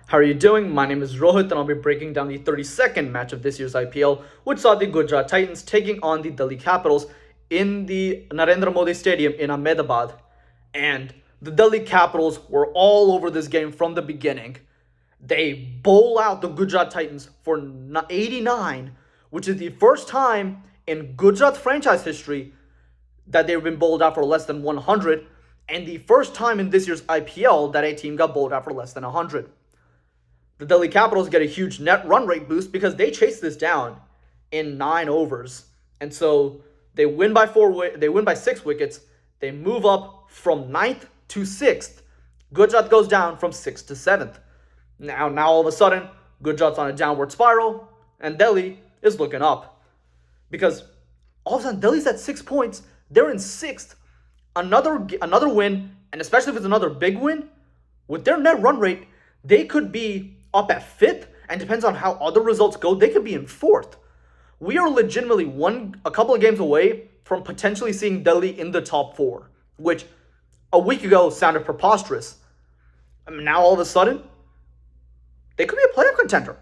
How are you doing? My name is Rohit and I'll be breaking down the 32nd match of this year's IPL, which saw the Gujarat Titans taking on the Delhi Capitals in the Narendra Modi Stadium in Ahmedabad. And the Delhi Capitals were all over this game from the beginning. They bowl out the Gujarat Titans for 89, which is the first time in Gujarat franchise history that they've been bowled out for less than 100, and the first time in this year's IPL that a team got bowled out for less than 100. The Delhi Capitals get a huge net run rate boost because they chased this down in 9 overs. And so they win by 6 wickets. They move up from 9th to 6th. Gujarat goes down from 6th to 7th. Now all of a sudden, Gujarat's on a downward spiral and Delhi is looking up. Because all of a sudden Delhi's at 6 points. They're in 6th. Another win, and especially if it's another big win, with their net run rate, they could be up at 5th, and depends on how other results go, they could be in 4th. We are legitimately a couple of games away from potentially seeing Delhi in the top 4, which a week ago sounded preposterous. I mean, now all of a sudden, they could be a playoff contender.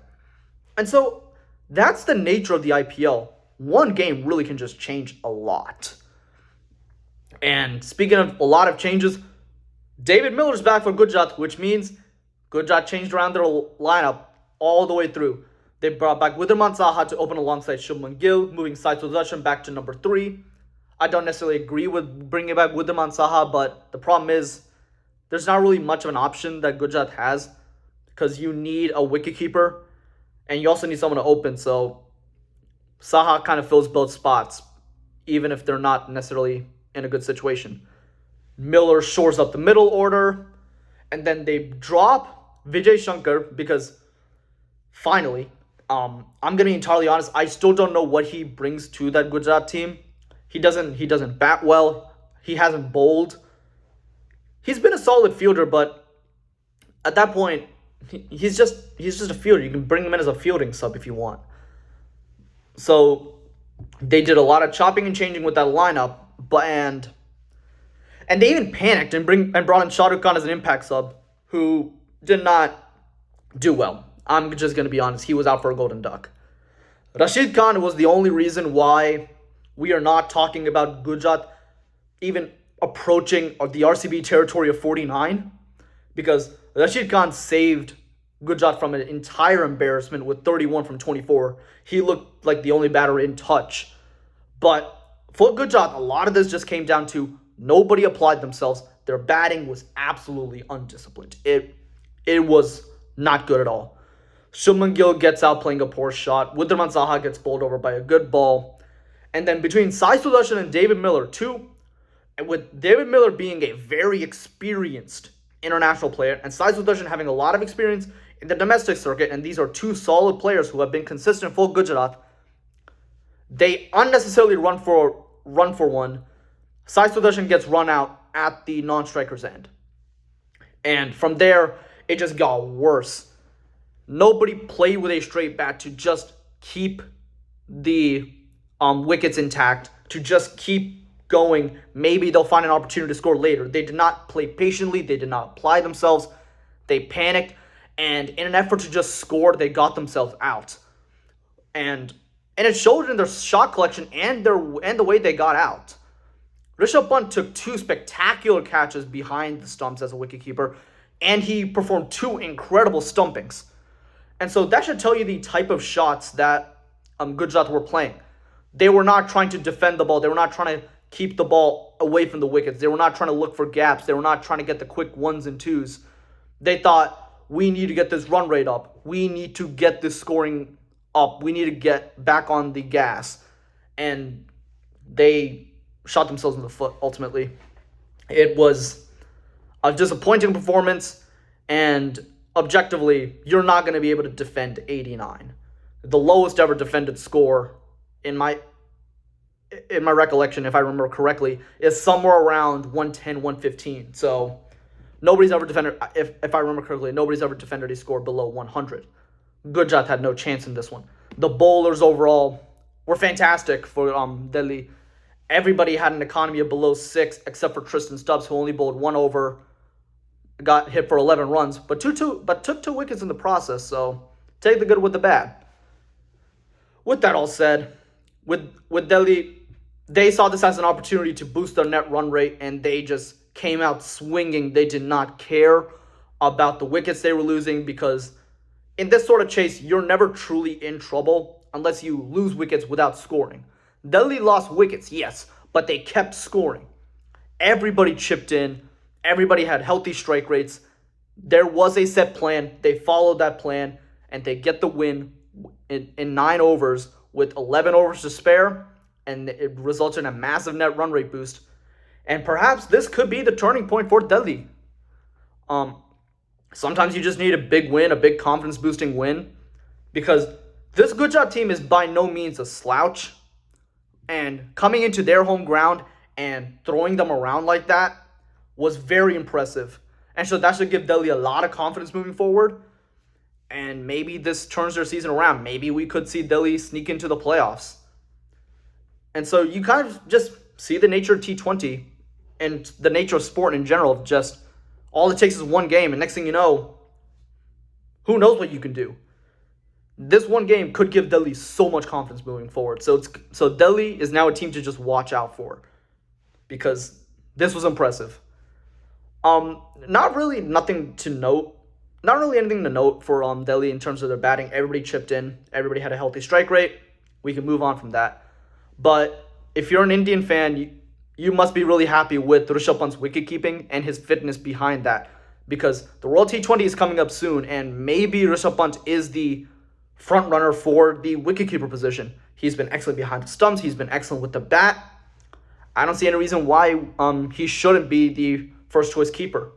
And so that's the nature of the IPL. One game really can just change a lot. And speaking of a lot of changes, David Miller's back for Gujarat, which means Gujarat changed around their lineup all the way through. They brought back Wriddhiman Saha to open alongside Shubman Gill, moving Sai Sudarshan back to number 3. I don't necessarily agree with bringing back Wriddhiman Saha, but the problem is there's not really much of an option that Gujarat has because you need a wicketkeeper and you also need someone to open. So Saha kind of fills both spots, even if they're not necessarily in a good situation. Miller shores up the middle order, and then they drop Vijay Shankar because finally, I'm going to be entirely honest, I still don't know what he brings to that Gujarat team. He doesn't bat well. He hasn't bowled. He's been a solid fielder, but at that point, he's just a fielder. You can bring him in as a fielding sub if you want. So they did a lot of chopping and changing with that lineup, and they even panicked and brought in Shah Rukh Khan as an impact sub, who did not do well. I'm just going to be honest. He was out for a golden duck. Rashid Khan was the only reason why we are not talking about Gujarat even approaching the RCB territory of 49, because Rashid Khan saved Gujarat from an entire embarrassment with 31 from 24. He looked like the only batter in touch. But for Gujarat, a lot of this just came down to nobody applied themselves. Their batting was absolutely undisciplined. It was not good at all. Shubman Gill gets out playing a poor shot. Wriddhiman Saha gets bowled over by a good ball. And then between Sai Sudarshan and David Miller, and with David Miller being a very experienced international player, and Sai Sudarshan having a lot of experience in the domestic circuit, and these are two solid players who have been consistent for Gujarat, they unnecessarily run for one. Sai Sudarshan gets run out at the non-striker's end. And from there, it just got worse. Nobody played with a straight bat to just keep the wickets intact, to just keep going. Maybe they'll find an opportunity to score later. They did not play patiently. They did not apply themselves. They panicked. And in an effort to just score, they got themselves out. And it showed in their shot collection and the way they got out. Rishabh Pant took 2 spectacular catches behind the stumps as a wicketkeeper, and he performed 2 incredible stumpings. And so that should tell you the type of shots that Gujarat were playing. They were not trying to defend the ball. They were not trying to keep the ball away from the wickets. They were not trying to look for gaps. They were not trying to get the quick 1s and 2s. They thought, we need to get this run rate up. We need to get this scoring up. We need to get back on the gas. And they shot themselves in the foot, ultimately. It was a disappointing performance, and objectively, you're not going to be able to defend 89. The lowest ever defended score, in my recollection, if I remember correctly, is somewhere around 110, 115. So nobody's ever defended, if I remember correctly, nobody's ever defended a score below 100. Gujarat had no chance in this one. The bowlers overall were fantastic for Delhi. Everybody had an economy of below 6, except for Tristan Stubbs, who only bowled 1 over. got hit for 11 runs, but took 2 wickets in the process. So take the good with the bad. With that all said, with Delhi, they saw this as an opportunity to boost their net run rate, and they just came out swinging. They did not care about the wickets they were losing, because in this sort of chase, you're never truly in trouble unless you lose wickets without scoring. Delhi lost wickets, yes, but they kept scoring. Everybody chipped in. Everybody had healthy strike rates. There was a set plan. They followed that plan, and they get the win in 9 overs with 11 overs to spare, and it resulted in a massive net run rate boost. And perhaps this could be the turning point for Delhi. Sometimes you just need a big win, a big confidence-boosting win, because this Gujarat team is by no means a slouch. And coming into their home ground and throwing them around like that was very impressive. And so that should give Delhi a lot of confidence moving forward. And maybe this turns their season around. Maybe we could see Delhi sneak into the playoffs. And so you kind of just see the nature of T20 and the nature of sport in general. Just all it takes is one game, and next thing you know, who knows what you can do. This one game could give Delhi so much confidence moving forward. So Delhi is now a team to just watch out for, because this was impressive. Not really anything to note for Delhi in terms of their batting. Everybody chipped in. Everybody had a healthy strike rate. We can move on from that. But if you're an Indian fan, you must be really happy with Rishabh Pant's wicket-keeping and his fitness behind that, because the World T20 is coming up soon, and maybe Rishabh Pant is the front runner for the wicketkeeper position. He's been excellent behind the stumps. He's been excellent with the bat. I don't see any reason why he shouldn't be the first choice keeper.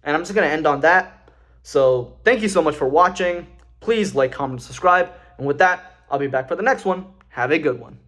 And I'm just going to end on that. So thank you so much for watching. Please like, comment, and subscribe. And with that, I'll be back for the next one. Have a good one.